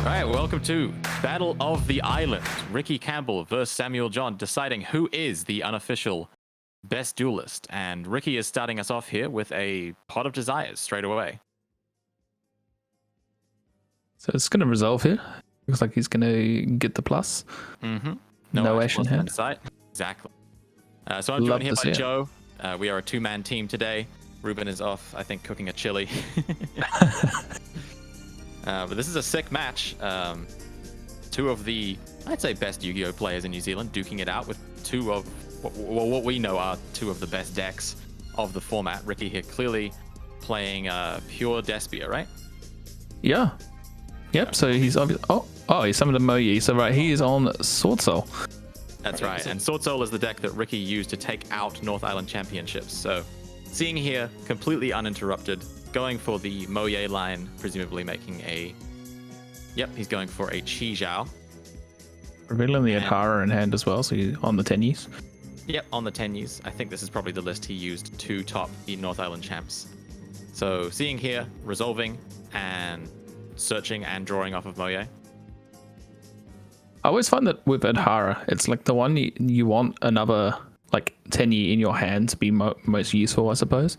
All right, welcome to Battle of the Island. Rikki Campbell versus Samuel John, deciding who is the unofficial best duelist. And Rikki is starting us off here with a pot of desires straight away. So it's going to resolve here. Looks like he's going to get the plus. Mm-hmm. No ash in hand. Sight. Exactly. So I'm joined here by see it. Joe. We are a two-man team today. Ruben is off, I think, cooking a chili. But this is a sick match. Two of the, I'd say, best Yu-Gi-Oh players in New Zealand duking it out with two of what we know are two of the best decks of the format. Rikki here clearly playing pure Despia, right? Yeah. Yep. So he's obviously. Oh, he's summoned a Moyi. So right, he is on Sword Soul. That's right. And Sword Soul is the deck that Rikki used to take out North Island Championships. So seeing here, completely uninterrupted, going for the Moye line, presumably making a. Yep, he's going for a Chi Zhao. Revealing the Adhara in hand as well, so he's on the Tenyis. Yep, on the Tenyis. I think this is probably the list he used to top the North Island champs. So seeing here, resolving and searching and drawing off of Moye. I always find that with Adhara, it's like the one you want another like Tenyi in your hand to be most useful, I suppose.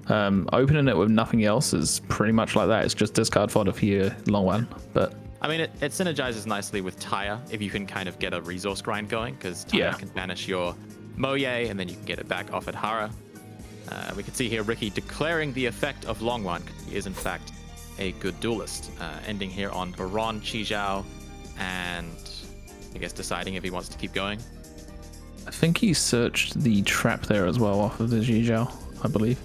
Opening it with nothing else is pretty much like that. It's just discard fodder for your long one. But I mean, it synergizes nicely with Taya if you can kind of get a resource grind going, because Taya can banish your Moye and then you can get it back off Adhara. We can see here Rikki declaring the effect of Long One. He is in fact a good duelist, ending here on Baron, Chi Zhao, and I guess deciding if he wants to keep going. I think he searched the trap there as well off of the Zhizhao, I believe.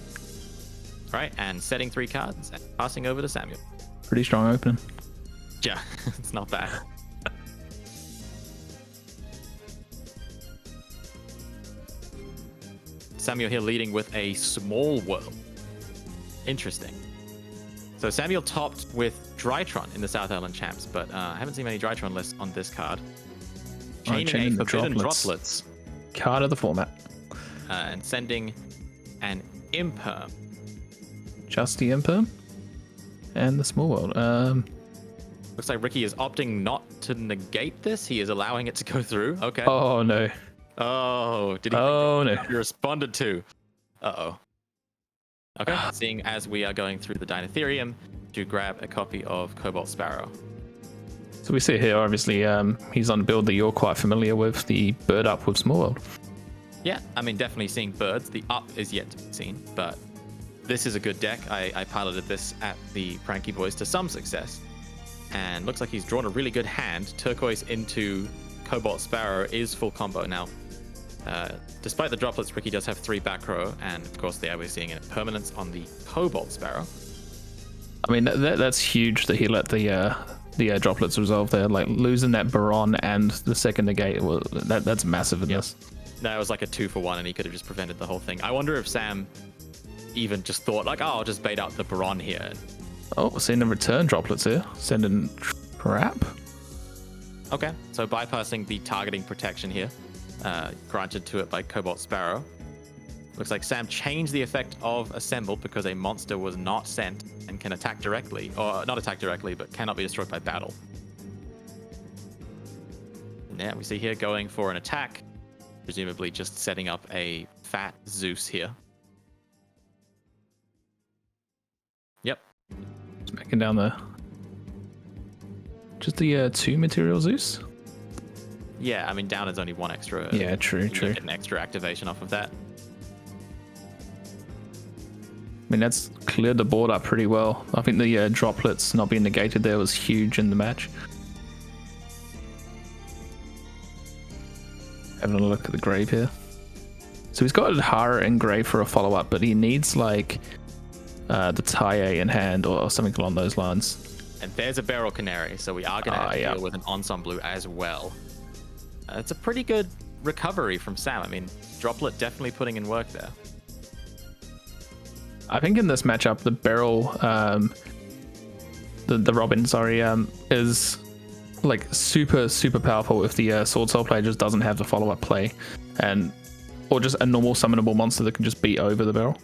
All right, and setting 3 cards and passing over to Samuel. Pretty strong opening. Yeah, it's not bad. Samuel here leading with a small world. Interesting. So Samuel topped with Drytron in the South Island champs, but I haven't seen many Drytron lists on this card. Chaining a Forbidden Droplets. Card of the format. And sending an Imperm. Just the Imperm? And the small world. Looks like Rikki is opting not to negate this. He is allowing it to go through. Okay. Oh, no. Oh, did he? Oh, no. He responded to. Uh-oh. Okay, seeing as we are going through the Dinotherium to grab a copy of Cobalt Sparrow. So we see here, obviously, he's on a build that you're quite familiar with, the Bird Up with Small World. Yeah, I mean, definitely seeing birds. The up is yet to be seen, but this is a good deck. I piloted this at the Pranky Boys to some success, and looks like he's drawn a really good hand. Turquoise into Cobalt Sparrow is full combo now. Despite the droplets, Rikki does have 3 back row, and of course there we're seeing a permanence on the Cobalt Sparrow. I mean, that's huge that he let the droplets resolve there. Like losing that Baron and the second negate, well, that's massive in this. No, it was like a 2-for-1, and he could have just prevented the whole thing. I wonder if Sam even just thought like, oh, I'll just bait out the Baron here. Oh, we're seeing the return droplets here. Sending trap. Okay, so bypassing the targeting protection here. Granted to it by Cobalt Sparrow. Looks like Sam changed the effect of Assembled because a monster was not sent and can attack directly, or not attack directly, but cannot be destroyed by battle. Yeah, we see here going for an attack, presumably just setting up a fat Zeus here. Yep. Smacking down just the 2 material Zeus. Yeah, I mean, down is only 1 extra. Yeah, true. Get an extra activation off of that. I mean, that's cleared the board up pretty well. I think the droplets not being negated there was huge in the match. Having a look at the grave here. So he's got Adhara in grave for a follow-up, but he needs like the Taye in hand or something along those lines. And there's a Barrel Canary, so we are going to deal with an Ensemble as well. It's a pretty good recovery from Sam. I mean, Droplet definitely putting in work there. I think in this matchup, the Barrel, the Robin, is like super powerful if the Sword Soul player just doesn't have the follow-up play, or just a normal summonable monster that can just beat over the Barrel.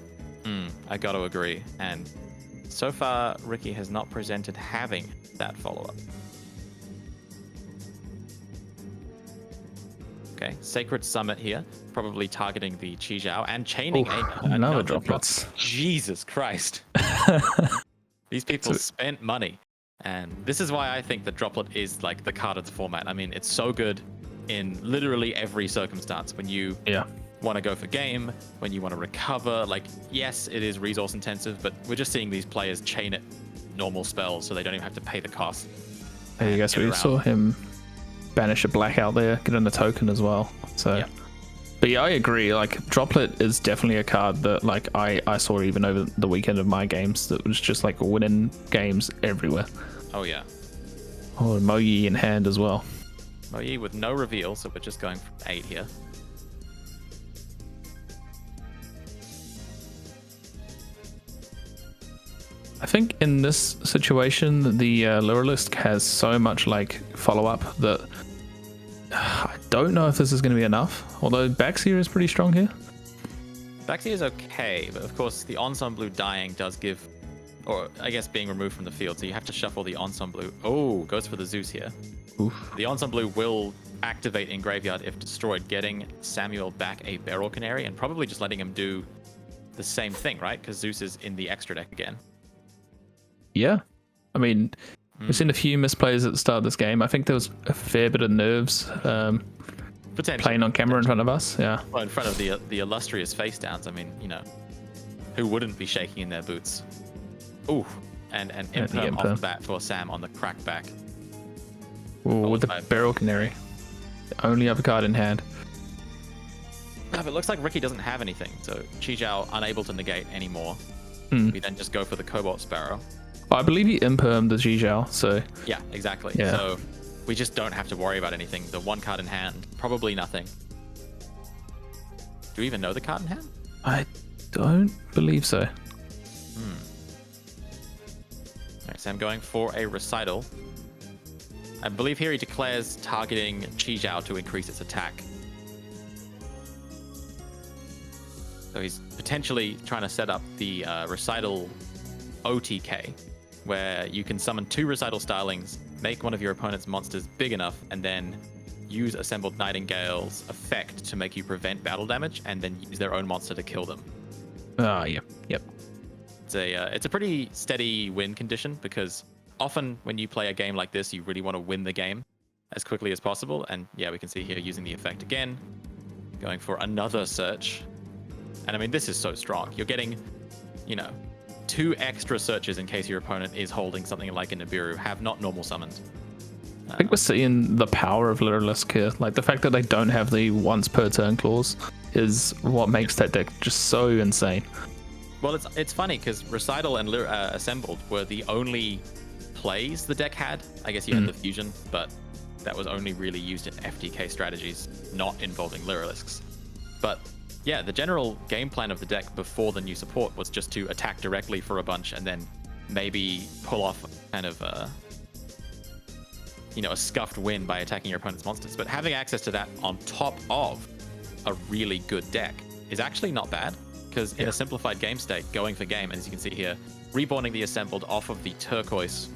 I got to agree. And so far, Rikki has not presented having that follow-up. Okay, Sacred Summit here, probably targeting the Chi Zhao and chaining another droplets. Jesus Christ. These people spent money. And this is why I think the droplet is like the card of the format. I mean, it's so good in literally every circumstance. When you want to go for game, when you want to recover, like, yes, it is resource intensive, but we're just seeing these players chain it normal spells so they don't even have to pay the cost. There you go. So we saw him banish a blackout there, get in the token as well. So, but yeah, I agree. Like, droplet is definitely a card that like I saw even over the weekend of my games that was just like winning games everywhere. Oh yeah. Oh, and Mo Yi in hand as well. Mo Yi with no reveal, so we're just going for 8 here. I think in this situation, the Luralist has so much like follow-up that I don't know if this is going to be enough. Although Baxia is pretty strong here. Baxia is okay, but of course the Ensemble dying does give, or I guess being removed from the field, so you have to shuffle the Ensemble. Oh, goes for the Zeus here. Oof. The Ensemble will activate in graveyard if destroyed, getting Samuel back a Beryl Canary and probably just letting him do the same thing, right? Because Zeus is in the extra deck again. Yeah. I mean, we've seen a few misplays at the start of this game. I think there was a fair bit of nerves playing on camera in front of us. Yeah. Well, in front of the illustrious face downs. I mean, you know, who wouldn't be shaking in their boots? Ooh, and Imperm off the bat for Sam on the crackback. Ooh, with the Beryl Canary. The only other card in hand. No, but it looks like Rikki doesn't have anything, so Chi Zhao unable to negate anymore. We then just go for the Cobalt Sparrow. I believe he impermed the Chi Zhao, so... Yeah, exactly. Yeah. So we just don't have to worry about anything. The one card in hand, probably nothing. Do we even know the card in hand? I don't believe so. Alright, so I'm going for a Recital. I believe here he declares targeting Chi Zhao to increase its attack. So he's potentially trying to set up the Recital OTK, where you can summon 2 Recital Starlings, make one of your opponent's monsters big enough, and then use Assembled Nightingale's effect to make you prevent battle damage, and then use their own monster to kill them. Yep. It's a pretty steady win condition, because often when you play a game like this, you really want to win the game as quickly as possible. And yeah, we can see here using the effect again, going for another search. And I mean, this is so strong. You're getting, you know, 2 extra searches in case your opponent is holding something like a Nibiru, have not normal summoned. I think we're seeing the power of Luralisk here. Like, the fact that they don't have the once per turn clause is what makes that deck just so insane. Well, it's funny because Recital and Assembled were the only plays the deck had. I guess you had the fusion, but that was only really used in FTK strategies, not involving Luralisks. But yeah, the general game plan of the deck before the new support was just to attack directly for a bunch and then maybe pull off kind of a scuffed win by attacking your opponent's monsters. But having access to that on top of a really good deck is actually not bad, because in a simplified game state, going for game, as you can see here, reborning the Assembled off of the Turquoise,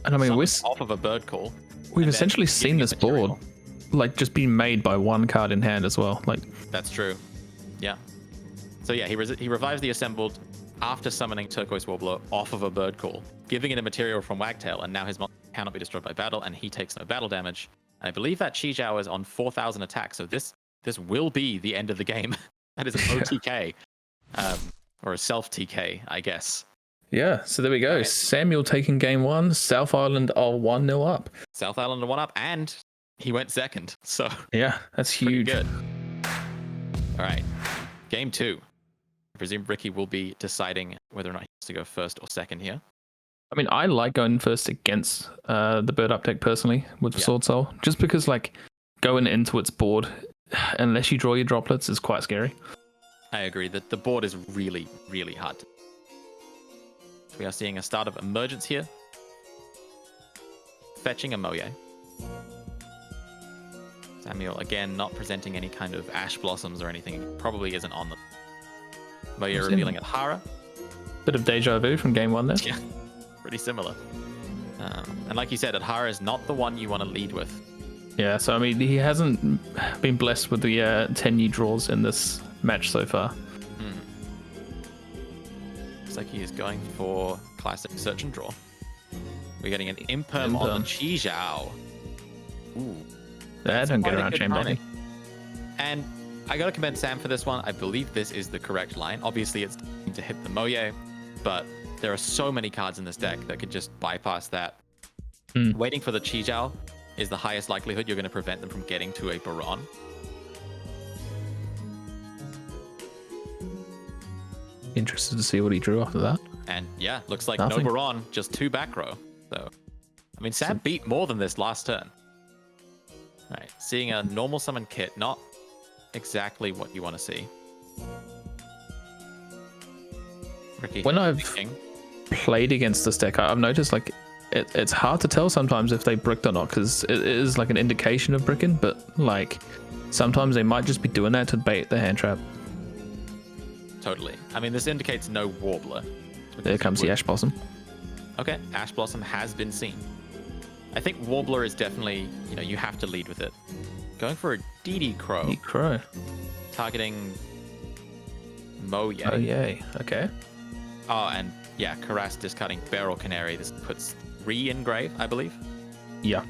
and I mean, off of a Bird Call. We've essentially seen this board like just being made by 1 card in hand as well. Like, that's true. Yeah. So yeah, he revives the Assembled after summoning Turquoise Warbler off of a Bird Call, giving it a material from Wagtail, and now his monster cannot be destroyed by battle, and he takes no battle damage. And I believe that Chi Zhao is on 4,000 attack, so this will be the end of the game. That is an OTK, or a self TK, I guess. Yeah, so there we go. Right. Samuel taking game 1. South Island are 1-0 up. South Island are 1 up, and he went second. So yeah, that's huge. Good. All right, game 2. I presume Rikki will be deciding whether or not he wants to go first or second here. I mean, I like going first against the Bird Up deck personally with the Sword Soul, just because like going into its board, unless you draw your droplets, is quite scary. I agree that the board is really, really hard. We are seeing a start of Emergence here. Fetching a Moye. Samuel, again, not presenting any kind of Ash Blossoms or anything. He probably isn't on them. Moye revealing at Hara. Bit of deja vu from game 1 there. Yeah, pretty similar. And like you said, Adhara is not the one you want to lead with. Yeah, so I mean, he hasn't been blessed with the 10 year draws in this match so far. Looks like he is going for classic search and draw. We're getting an imperm on the Chi Zhao. Ooh. That don't get around chamber. And I gotta commend Sam for this one. I believe this is the correct line. Obviously, it's to hit the Moye, but there are so many cards in this deck that could just bypass that. Waiting for the Chi Zhao is the highest likelihood you're going to prevent them from getting to a Baron. Interested to see what he drew after that. And yeah, looks like Nothing. no Baron, just 2 back row. So, I mean, Sam beat more than this last turn. All right, seeing a normal summon kit, not exactly what you want to see. Rikki, When I've played against this deck, I've noticed like it's hard to tell sometimes if they bricked or not, because it is like an indication of bricking, but like sometimes they might just be doing that to bait the hand trap. Totally. I mean, this indicates no Warbler. There comes the Ash Blossom. Okay, Ash Blossom has been seen. I think Warbler is definitely, you have to lead with it. Going for a DD Crow. Crow. Targeting Moye. Oh, yay. Okay. Oh, and yeah, Karas discarding Barrel Canary. This puts 3 in grave, I believe. Yeah.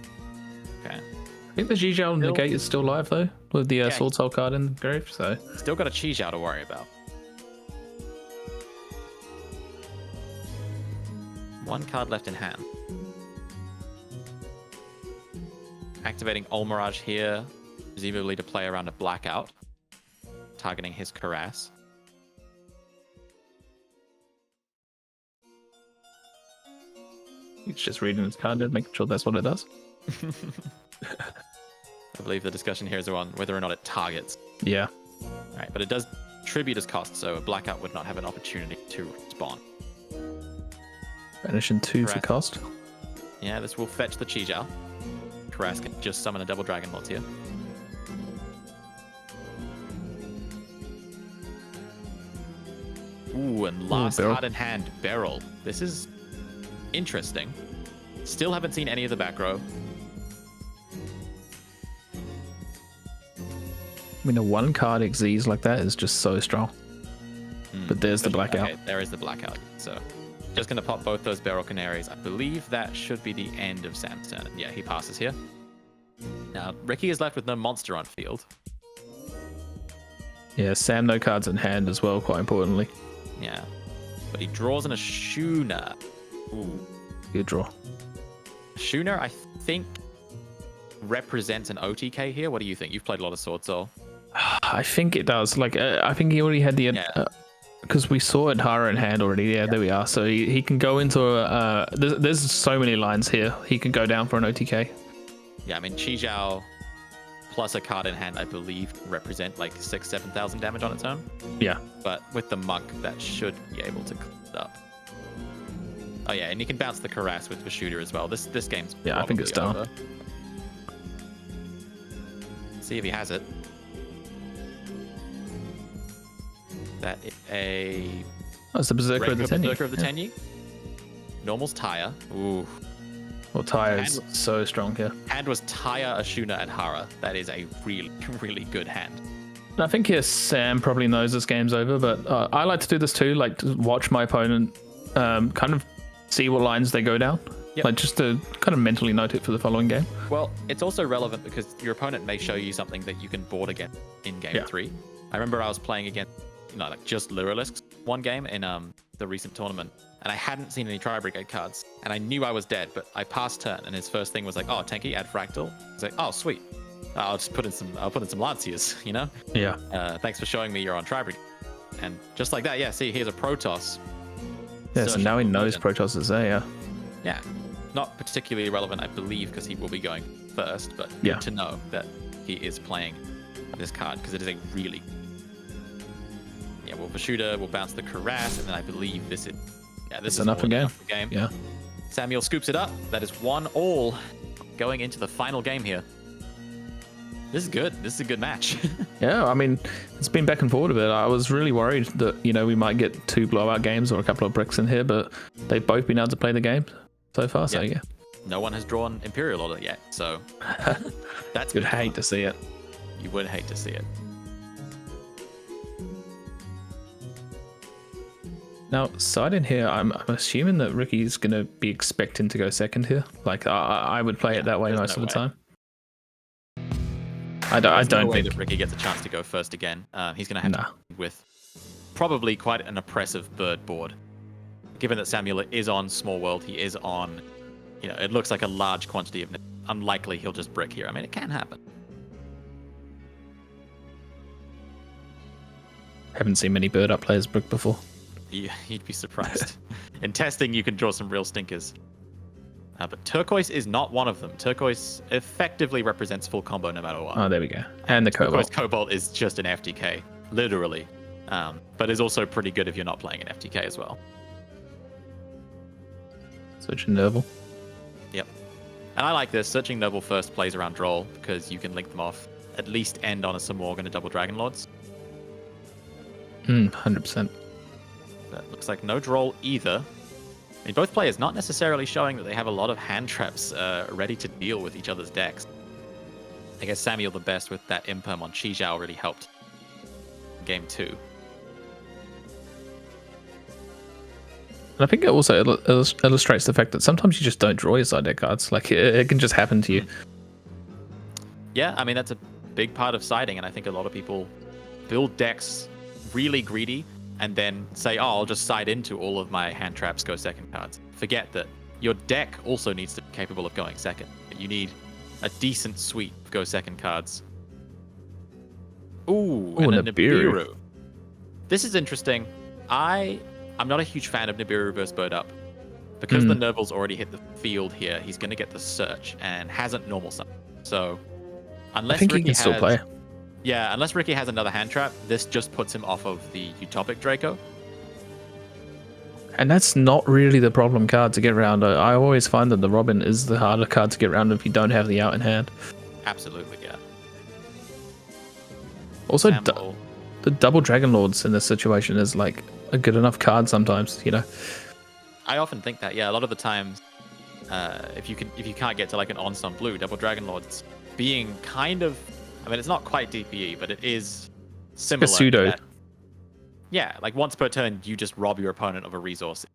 Okay. I think the Jijal negate is still live though, with the Sword Soul card in grave, so. Still got a Chi Zhao to worry about. 1 card left in hand. Activating Olmirage here, presumably to play around a Blackout, targeting his Karas. He's just reading his card and making sure that's what it does. I believe the discussion here is on whether or not it targets. Yeah. All right, but it does tribute as cost, so a Blackout would not have an opportunity to spawn. Banishing 2 for cost. Yeah, this will fetch the Chi Zhao. Karas can just summon a double Dragon Lord here. Ooh, and last card in hand, Beryl. This is interesting. Still haven't seen any of the back row. I mean, a 1 card Xyz like that is just so strong. But there's the Blackout. Okay, there is the Blackout. So, just going to pop both those Barrel Canaries. I believe that should be the end of Sam's turn. Yeah, he passes here. Now, Rikki is left with no monster on field. Yeah, Sam no cards in hand as well, quite importantly. Yeah. But he draws an Ashuna. Ooh. Good draw. Ashuna, I think, represents an OTK here. What do you think? You've played a lot of Sword Soul. I think it does. Like, I think he already had the... because we saw Adhara in hand already. Yeah, there we are. So he can go into a... there's so many lines here. He can go down for an OTK. Yeah, I mean, Chi Zhao plus a card in hand, I believe, represent like 6,000-7,000 damage on its own. Yeah. But with the Monk, that should be able to clean it up. Oh yeah, and you can bounce the Karas with the shooter as well. This game's I think it's done. Over. See if he has it. That is a... Oh, it's the Berserker of the Tenyi. Berserker of the Tenyi. Normal's Taya. Ooh. Well, Taya is so strong here. Hand was Taya, Ashuna, and Hara. That is a really, really good hand. I think here Sam probably knows this game's over, but I like to do this too, like to watch my opponent kind of see what lines they go down. Yep. Like just to kind of mentally note it for the following game. Well, it's also relevant because your opponent may show you something that you can board against in game 3. I remember I was playing against, like just Luralisks one game in the recent tournament, and I hadn't seen any Tri-Brigade cards, and I knew I was dead, but I passed turn, and his first thing was like, oh, Tanky, add Fractal. I was like, oh, sweet. I'll put in some Lanciers, Yeah. Thanks for showing me you're on Tri-Brigade. And just like that, yeah, see, here's a Protoss. Yeah, so now he knows Protoss is there, yeah. Yeah. Not particularly relevant, I believe, because he will be going first, but good to know that he is playing this card, because it is a really... Yeah, well, Vashuda will bounce the Karas, and then I believe this is... Yeah, this is enough again. Yeah. Samuel scoops it up. That is 1-1 going into the final game here. This is good. This is a good match. Yeah, I mean, it's been back and forward a bit. I was really worried that, we might get 2 blowout games or a couple of bricks in here, but they've both been able to play the game so far, so yeah. no one has drawn Imperial Order yet, so that's You'd been hate fun. to see it. You would hate to see it. Now, side in here, I'm assuming that Rikki's going to be expecting to go second here. Like, I would play it that way there's most no of the way. time. I There's don't no way think. that Rikki gets a chance to go first again. He's going to have Nah. to with probably quite an oppressive bird board. Given that Samuel is on Small World, he is on, it looks like a large quantity of. Unlikely he'll just brick here. I mean, it can happen. Haven't seen many bird up players brick before. You'd be surprised. In testing, you can draw some real stinkers. But turquoise is not one of them. Turquoise effectively represents full combo no matter what. Oh, there we go. And the Turquoise cobalt. Cobalt is just an FTK, literally. But is also pretty good if you're not playing an FTK as well. Searching Nerval. Yep. And I like this. Searching Noble first plays around Droll because you can link them off. At least end on a Samorg and a double Dragon Lords. 100%. That looks like no Droll either. I mean, both players not necessarily showing that they have a lot of hand traps ready to deal with each other's decks. I guess Samuel the Best with that Imperm on Chi Zhao really helped game 2. And I think it also illustrates the fact that sometimes you just don't draw your side deck cards. Like, it can just happen to you. Yeah, I mean, that's a big part of siding, and I think a lot of people build decks really greedy and then say, oh, I'll just side into all of my hand traps, go second cards. Forget that your deck also needs to be capable of going second. You need a decent suite of go second cards. Ooh, and a Nibiru. This is interesting. I'm not a huge fan of Nibiru versus Bird Up. Because the Nerval's already hit the field here, he's going to get the search and hasn't normal summon. So, unless I think Rikki he can still play. Yeah, unless Rikki has another hand trap, this just puts him off of the Utopic Draco. And that's not really the problem card to get around. I always find that the Robin is the harder card to get around if you don't have the out in hand. Absolutely, yeah. Also, Samuel. the double Dragon Lords in this situation is like a good enough card sometimes, I often think that, yeah, a lot of the times, if you can't get to like an on-sun blue, double Dragon Lords being kind of, I mean, it's not quite DPE, but it is similar. A pseudo. That, yeah, like once per turn, you just rob your opponent of a resource.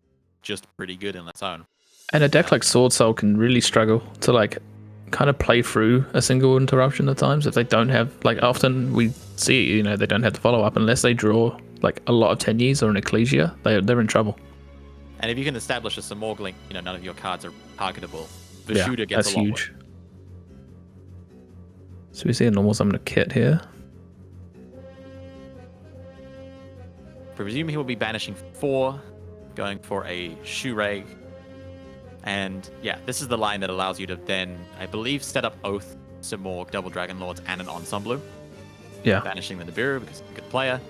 Just pretty good in its own. And a deck like Sword Soul can really struggle to like kind of play through a single interruption at times if they don't have, like, often we see, they don't have the follow-up unless they draw like a lot of Tenyis or an Ecclesia. They're in trouble. And if you can establish a Samorg link, none of your cards are targetable. The Yeah, shooter gets that's a lot huge. So we see a normal summon of Kit here. Presume he will be banishing 4, going for a Shurei. And yeah, this is the line that allows you to then, I believe, set up Oath, Samorg, Double Dragon Lords, and an Ensemble. Yeah. Banishing the Nibiru because he's a good player.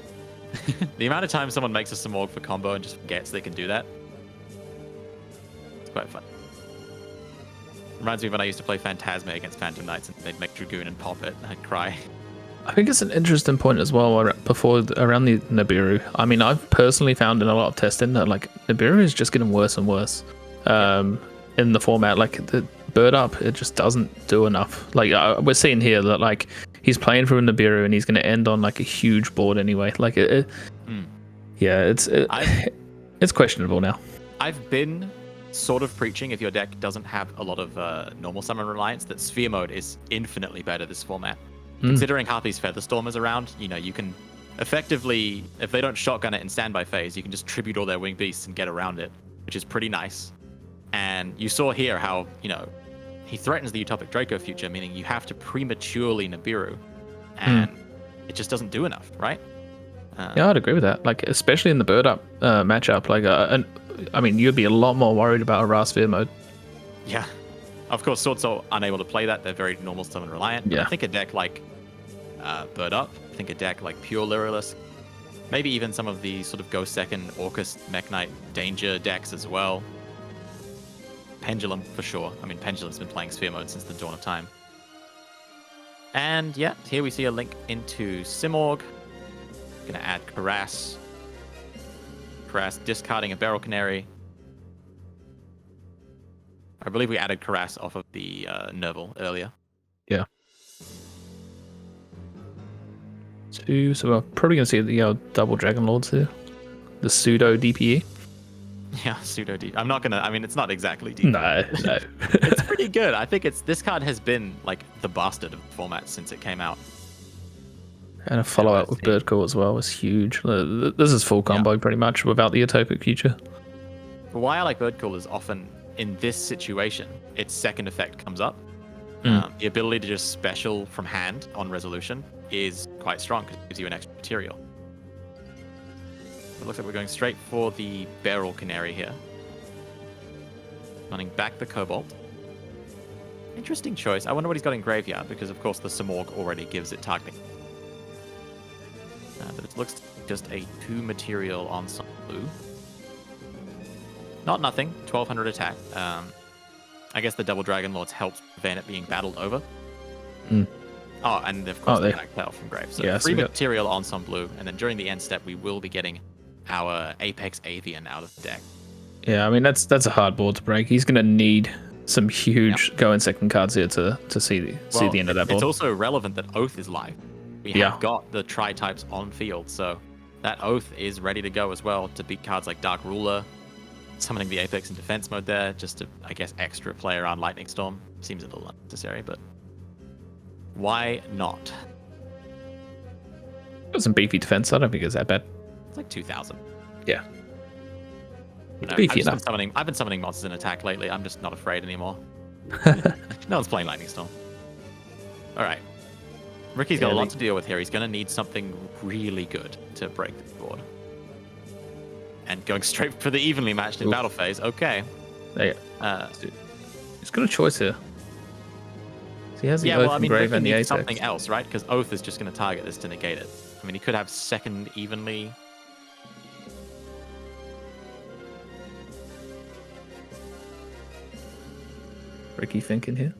The amount of time someone makes a Samorg for combo and just forgets they can do that. It's quite fun. Reminds me of when I used to play Phantasma against Phantom Knights and they'd make Dragoon and pop it and I'd cry. I think it's an interesting point as well around the Nibiru. I mean, I've personally found in a lot of testing that like Nibiru is just getting worse and worse in the format. Like the Bird Up, it just doesn't do enough. Like we're seeing here that like he's playing for a Nibiru and he's going to end on like a huge board anyway. Like it's questionable now. I've been sort of preaching, if your deck doesn't have a lot of normal summon reliance, that Sphere Mode is infinitely better this format. Considering Harpy's Featherstorm is around, you can effectively, if they don't shotgun it in standby phase, you can just tribute all their winged beasts and get around it, which is pretty nice. And you saw here how, he threatens the Utopic Draco future, meaning you have to prematurely Nibiru, and it just doesn't do enough, right? Yeah, I'd agree with that. Like, especially in the Bird Up matchup. Like, I mean, you'd be a lot more worried about a Ra Sphere mode. Yeah. Of course, Sword Soul unable to play that. They're very normal summon reliant. Yeah. I think a deck like Bird Up, I think a deck like Pure Lyrillist, maybe even some of the sort of Go Second, Orcus, Mech Knight, Danger decks as well. Pendulum, for sure. I mean, Pendulum's been playing Sphere Mode since the dawn of time. And yeah, here we see a link into Simorg. Gonna add Karass. Karass discarding a Barrel Canary. I believe we added Karas off of the Nerval earlier. Yeah. 2, so we're probably going to see the double Dragon Lords here. The pseudo DPE. Yeah, pseudo D. I'm not gonna. I mean, it's not exactly DPE. No. It's pretty good. I think this card has been like the bastard of the format since it came out. And a follow-up with Bird Call as well was huge. This is full combo pretty much without the Utopic Future. Why I like Bird Call is often in this situation, its second effect comes up. The ability to just special from hand on resolution is quite strong because it gives you an extra material. It looks like we're going straight for the Barrel Canary here. Running back the Cobalt. Interesting choice. I wonder what he's got in Graveyard because, of course, the Samorg already gives it targeting. But it looks just a 2 material on some blue. Not nothing. 1200 attack. I guess the Double Dragon Lords helps prevent it being battled over. Oh, and of course the Black Tail from Grave. So 3 material on some blue, and then during the end step we will be getting our Apex Avian out of the deck. Yeah, I mean that's a hard board to break. He's gonna need some huge go in second cards here to see the end of that board. It's also relevant that Oath is live. We have got the tri-types on field, so that Oath is ready to go as well to beat cards like Dark Ruler, summoning the Apex in defense mode there, just to, I guess, extra play around Lightning Storm. Seems a little unnecessary, but why not? Got some beefy defense. I don't think it's that bad. It's like 2,000. Yeah. No, beefy enough. I've been summoning monsters in attack lately. I'm just not afraid anymore. No one's playing Lightning Storm. All right. Rikki's got a lot to deal with here. He's going to need something really good to break the board. And going straight for the evenly matched in battle phase. Okay. He's got a choice here. So he has the Oath and Grave and the Apex. Something else, right? Because Oath is just going to target this to negate it. I mean, he could have second evenly. Rikki thinking here.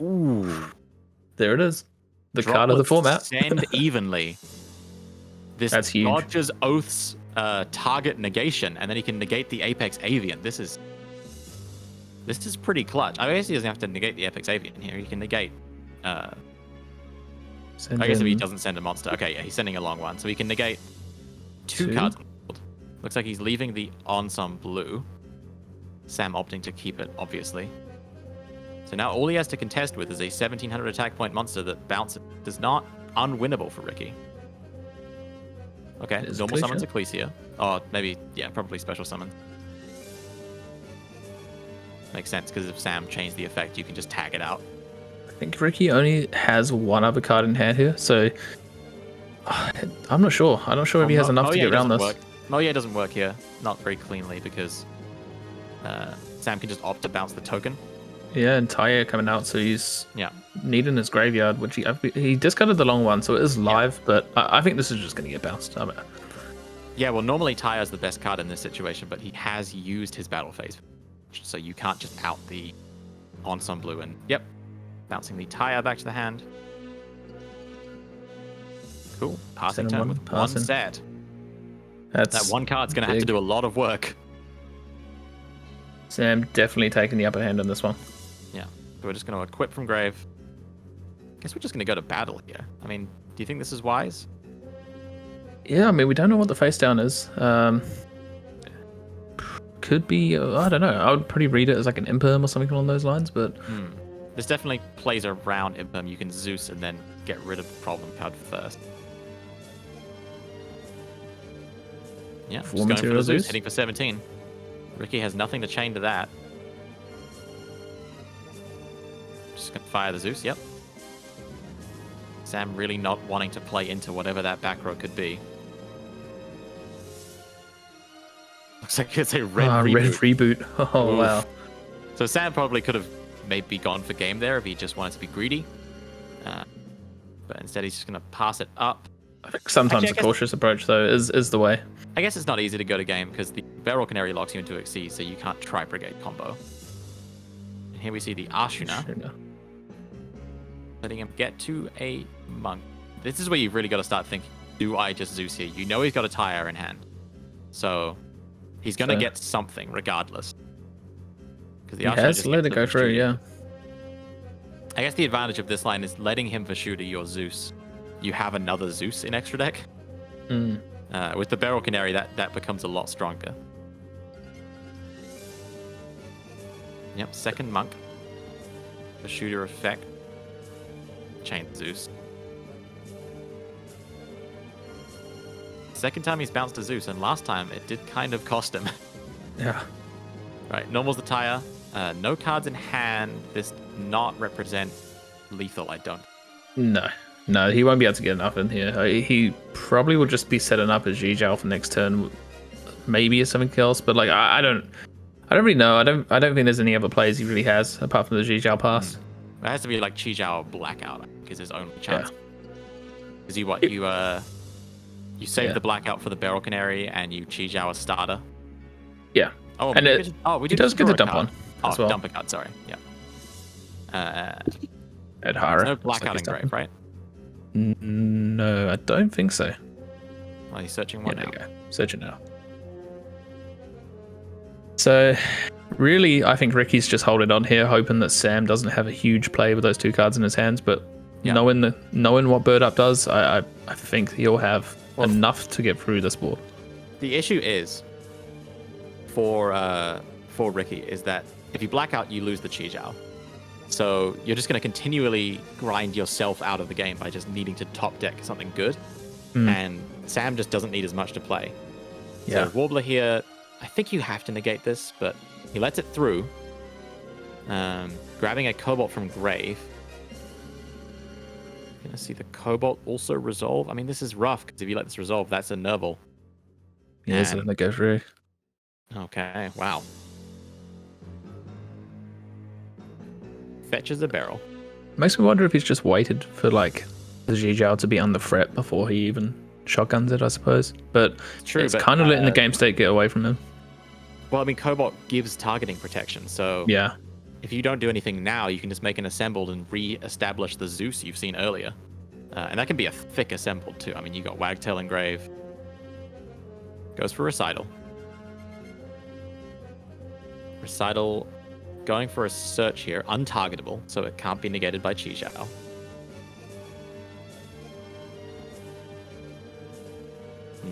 Ooh. There it is. The card of the format. Send evenly. That's huge. Dodges Oath's target negation, and then he can negate the Apex Avian. This is pretty clutch. I guess he doesn't have to negate the Apex Avian here. He can negate. I guess if he doesn't send a monster. Okay, yeah, he's sending a long one. So he can negate two cards on the board. Looks like he's leaving the Onsum blue. Sam opting to keep it, obviously. So now all he has to contest with is a 1700 attack point monster that bounces. It's not unwinnable for Rikki. Okay, normal summons Ecclesia. Oh, maybe, yeah, probably special summon. Makes sense, because if Sam changed the effect, you can just tag it out. I think Rikki only has one other card in hand here, so I'm not sure. I'm not sure if he has enough to get around this. Moye doesn't work here, not very cleanly, because Sam can just opt to bounce the token. Yeah, and Tyre coming out, so he's needing his graveyard, which he discarded the long one, so it is live, but I think this is just going to get bounced. Yeah, well, normally Tyre's the best card in this situation, but he has used his battle phase, so you can't just out the Onsum blue and, bouncing the Tyre back to the hand. Cool. Passing turn with one set. That one card's going to have to do a lot of work. Sam definitely taking the upper hand on this one. Yeah. So we're just going to equip from Grave. Guess we're just going to go to battle here. I mean, do you think this is wise? Yeah, I mean, we don't know what the face down is. Could be, I don't know. I would probably read it as like an Imperm or something along those lines, but... This definitely plays around Imperm. You can Zeus and then get rid of the problem card first. Yeah, just going for the Zeus, hitting for 17. Rikki has nothing to chain to that. Just gonna fire the Zeus, yep. Sam really not wanting to play into whatever that back row could be. Looks like it's a red reboot. Red reboot. Oh, oof. Wow. So Sam probably could have maybe gone for game there if he just wanted to be greedy. But instead he's just gonna pass it up. I think sometimes a cautious approach, though, is the way. I guess it's not easy to go to game because the Barrel Canary locks you into Exceed, so you can't try Brigade combo. And here we see the Ashuna. Letting him get to a Monk. This is where you've really got to start thinking, do I just Zeus here? You know he's got a Tyre in hand. So He's going to get something regardless. Because He has let it go through, yeah. I guess the advantage of this line is letting him Vashuda your Zeus. You have another Zeus in extra deck. With the Barrel Canary, that becomes a lot stronger. Yep, second Monk. Vashuda effect. Chain Zeus. Second time he's bounced a Zeus, and last time it did kind of cost him. Yeah. Right, normal's the tire. No cards in hand. This not represent lethal, I don't. No, he won't be able to get enough in here. He probably will just be setting up as Jijao for next turn. Maybe as something else, but like I don't really know. I don't think there's any other plays he really has apart from the Jijao pass. It has to be like Chijao Blackout, I think, is his only chance. Because you save the Blackout for the Barrel Canary and you Chijao a starter. Yeah. Oh, and he does get the dump on. Oh, well. dump a card, sorry. Yeah. Adhara. No Blackout in Grave, right? No, I don't think so. Well, he's searching one now. There you go. Searching now. So, really, I think Rikki's just holding on here, hoping that Sam doesn't have a huge play with those two cards in his hands. But knowing what Bird Up does, I think he'll have enough to get through this board. The issue is for Rikki is that if you black out, you lose the Chijao. So you're just going to continually grind yourself out of the game by just needing to top deck something good. And Sam just doesn't need as much to play. Yeah. So Warbler here, I think you have to negate this, but he lets it through. Grabbing a Cobalt from Grave. Gonna see the Cobalt also resolve. I mean, this is rough because if you let this resolve, that's a Nerval. Yeah, so then they go through. Okay, wow. Fetches a barrel. Makes me wonder if he's just waited for like the Jijao to be on the fret before he even shotguns it, I suppose. But it's kind of letting the game state get away from him. Well, I mean, Cobalt gives targeting protection, so if you don't do anything now, you can just make an assembled and re-establish the Zeus you've seen earlier. And that can be a thick assembled too. I mean, you got Wagtail Engrave. Goes for Recital. Recital going for a search here, untargetable, so it can't be negated by Chijao.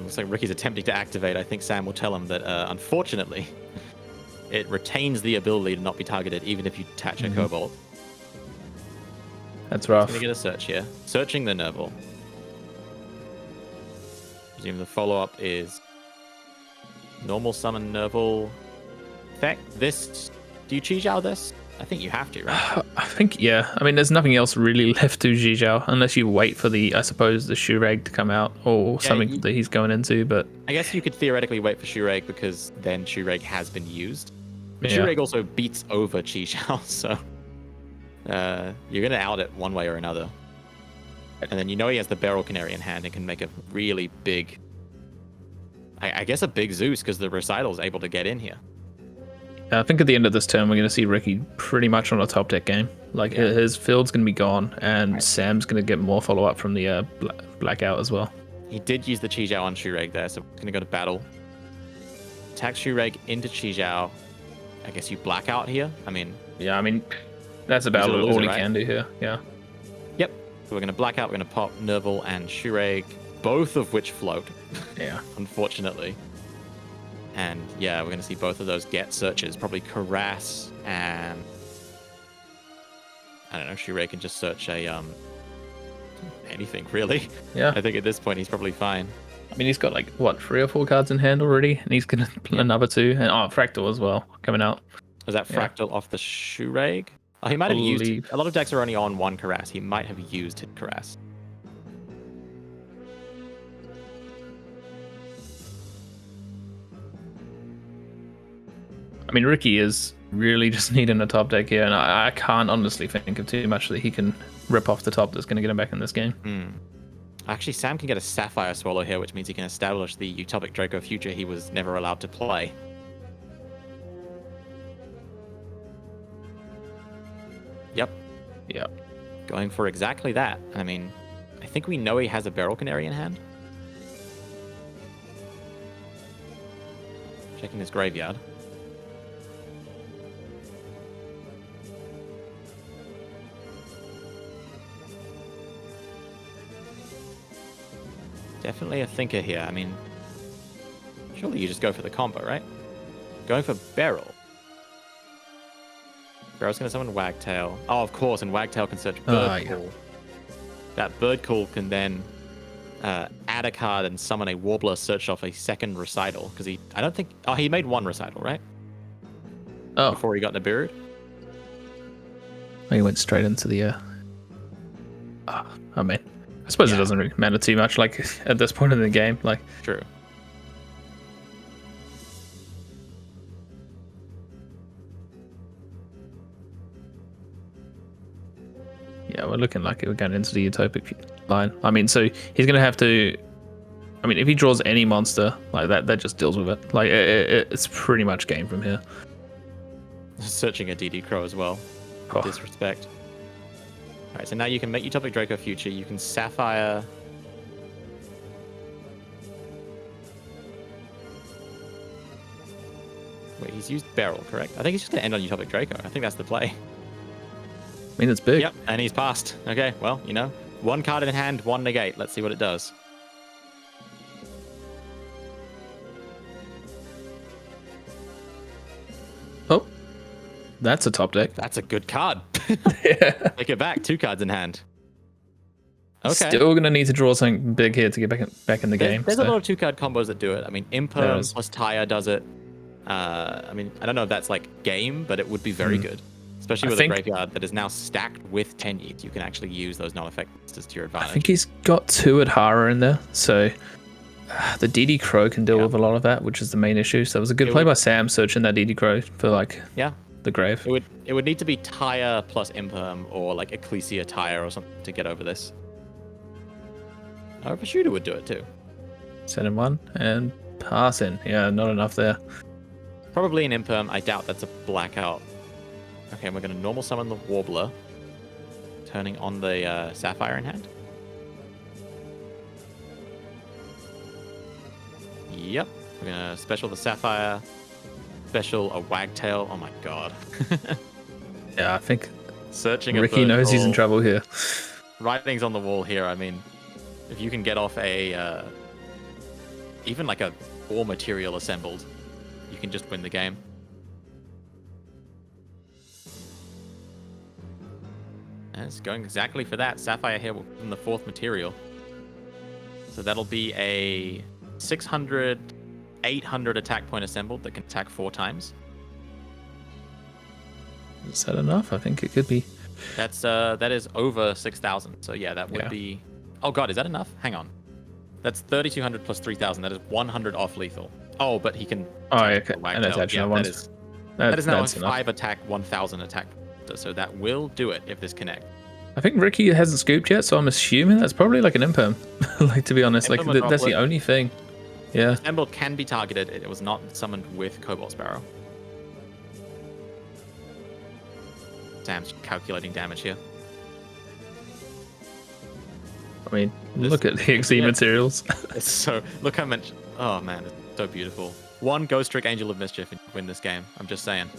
Looks like Rikki's attempting to activate. I think Sam will tell him that, unfortunately, it retains the ability to not be targeted, even if you attach a Cobalt. That's rough. He's going to get a search here. Searching the Nerval. Presume the follow-up is normal summon Nerval. Effect. This... Do you Chijao this? I think you have to, right? I think, yeah. I mean, there's nothing else really left to Jijao, unless you wait for the Shureg to come out, or something that he's going into, but... I guess you could theoretically wait for Shureg, because then Shureg has been used. But Shureg also beats over Chijao, so... you're going to out it one way or another. And then you know he has the Barrel Canary in hand and can make a really big... I guess a big Zeus, because the Recital is able to get in here. I think at the end of this turn, we're going to see Rikki pretty much on a top deck game. Like, his field's going to be gone, and Sam's going to get more follow-up from the Blackout as well. He did use the Chijao on Shureg there, so we're going to go to battle. Attack Shureg into Chijao. I guess you Blackout here? I mean... Yeah, I mean, that's about all he can do here, yeah. Yep. So we're going to Blackout, we're going to pop Nerval and Shureg, both of which float. Yeah. Unfortunately. And yeah, we're going to see both of those get searches. Probably Karass and... I don't know, Shurei can just search a... anything, really. Yeah. I think at this point he's probably fine. I mean, he's got like, what, 3 or 4 cards in hand already? And he's going to play another 2. And Fractal as well, coming out. Was that Fractal off the Shureg? Oh, he might have used... A lot of decks are only on 1 Karass. He might have used his Karass. I mean, Rikki is really just needing a top deck here, and I can't honestly think of too much that he can rip off the top that's going to get him back in this game. Actually, Sam can get a Sapphire Swallow here, which means he can establish the Utopic Draco future he was never allowed to play. Yep. Going for exactly that. I mean, I think we know he has a Barrel Canary in hand. Checking his graveyard. Definitely a thinker here. I mean, surely you just go for the combo, right? Going for Beryl. Beryl's going to summon Wagtail. Oh, of course, and Wagtail can search Bird Call. That Bird Call can then add a card and summon a Warbler searched off a second recital. Because he made one recital, right? Oh. Before he got Nibiru. He went straight into the... I mean, I suppose it doesn't really matter too much, like, at this point in the game. Like, true. Yeah, we're looking like we're going into the utopic line. I mean, so he's going to have to... I mean, if he draws any monster like that just deals with it. Like, it's pretty much game from here. Searching a DD Crow as well. Disrespect. Alright, so now you can make Utopic Draco Future. You can Sapphire... Wait, he's used Beryl, correct? I think he's just going to end on Utopic Draco. I think that's the play. I mean, it's big. Yep, and he's passed. Okay, well, you know, one card in hand, one negate. Let's see what it does. Oh, that's a top deck. That's a good card. Yeah. Take it back. 2 cards in hand. Okay. Still going to need to draw something big here to get back in the game. There's a lot of 2-card combos that do it. I mean, Imperm plus Taya does it. I mean, I don't know if that's like game, but it would be very good. Especially with a graveyard that is now stacked with Tenyis. You can actually use those non-effect monsters to your advantage. I think he's got 2 Adhara in there, so the DD Crow can deal with a lot of that, which is the main issue. So it was a good play by Sam searching that DD Crow for like the grave. It would need to be Taya plus Imperm or like Ecclesia Taya or something to get over this. Or if a shooter would do it too. Send him 1 and pass in. Yeah, not enough there. Probably an Imperm. I doubt that's a blackout. Okay, we're going to normal summon the Warbler, turning on the Sapphire in hand. Yep, we're going to special the Sapphire, special a Wagtail. Oh my god. Yeah, I think searching Rikki knows he's in trouble here. Writing's on the wall here. I mean, if you can get off a even like a 4 material assembled, you can just win the game. And it's going exactly for that. Sapphire here will from the 4th material. So that'll be a 600, 800 attack point assembled that can attack 4 times. Is that enough? I think it could be. That is over 6,000. So yeah, that would be... Oh god, is that enough? Hang on. That's 3,200 plus 3,000. That is 100 off lethal. Oh, but he can... Oh, okay. And attach another one. That is now a 5 attack, 1,000 attack. So that will do it if this connects. I think Rikki hasn't scooped yet, so I'm assuming that's probably like an Imperm. Like, to be honest, like that's the only thing. Yeah. Assembled can be targeted. It was not summoned with Cobalt Sparrow. Sam's calculating damage here. I mean, look at the XE materials. It's so... Look how much... Oh, man. It's so beautiful. 1 Ghost Trick Angel of Mischief and win this game. I'm just saying.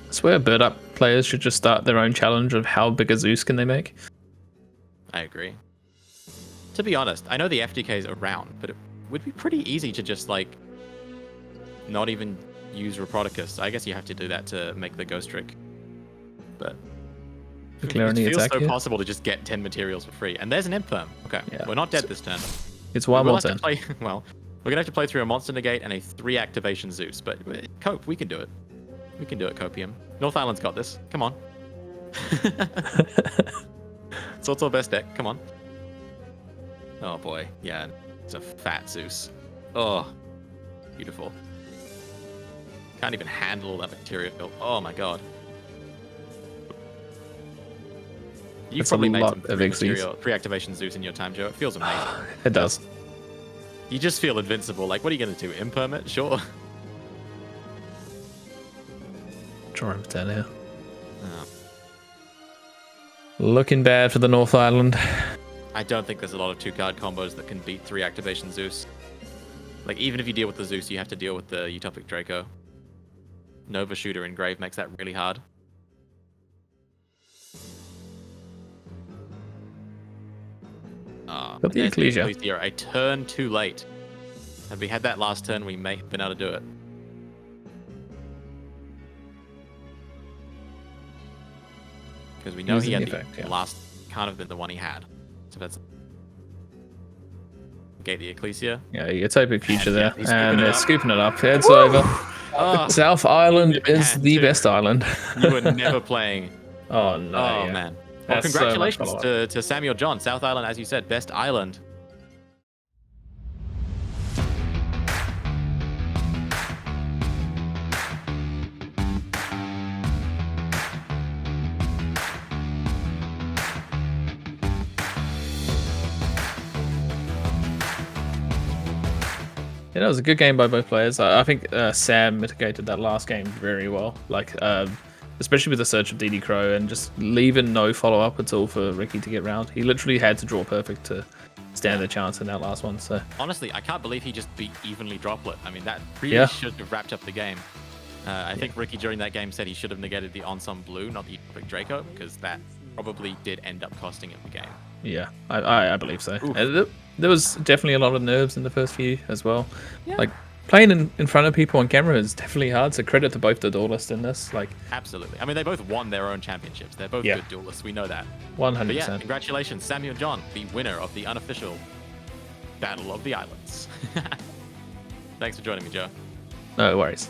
I swear Bird Up players should just start their own challenge of how big a Zeus can they make. I agree. To be honest, I know the FDK is around, but it would be pretty easy to just, like, not even use Reproticus. I guess you have to do that to make the Ghost Trick. But it feels so possible to just get 10 materials for free. And there's an Imperm. Okay, we're not dead this turn. It's one more turn. Well, we're going to have to play through a Monster Negate and a 3 activation Zeus. But Cope, we can do it. We can do it, Copium. North Island's got this. Come on. It's also our best deck. Come on. Oh boy. Yeah, it's a fat Zeus. Oh, beautiful. Can't even handle that material. Oh my god. You've probably made some 3 activation Zeus in your time, Joe. It feels amazing. It does. You just feel invincible. Like, what are you going to do? Imperm it? Sure. Draw him down here. Oh. Looking bad for the North Island. I don't think there's a lot of 2-card combos that can beat 3 activation Zeus. Like, even if you deal with the Zeus, you have to deal with the Utopic Draco. Nova Shooter in Grave makes that really hard. Got the Ecclesia. A turn too late. Had we had that last turn, we may have been able to do it. Because we know he had the last can't have been the one he had. So that's gate the Ecclesia. Yeah, Utopic Future there. And they're scooping scooping it up. It's over. Oh, South Island is the best island. you were never playing. Oh, no. Oh, yeah. man. Well, That's congratulations so much to Samuel John. South Island, as you said, best island. Yeah, that was a good game by both players. I think Sam mitigated that last game very well. Like, especially with the search of DD Crow and just leaving no follow-up at all for Rikki to get round. He literally had to draw perfect to stand a chance in that last one. So honestly, I can't believe he just beat evenly Droplet. I mean, that really should have wrapped up the game. I think Rikki during that game said he should have negated the Ensemble Blue, not the Utopic Draco, because that probably did end up costing him the game. Yeah, I believe so. There was definitely a lot of nerves in the first few as well. Yeah. Like, playing in front of people on camera is definitely hard, so credit to both the duelists in this. Like, absolutely. I mean, they both won their own championships. They're both good duelists. We know that. 100%. But yeah, congratulations, Samuel John, the winner of the unofficial Battle of the Islands. Thanks for joining me, Joe. No worries.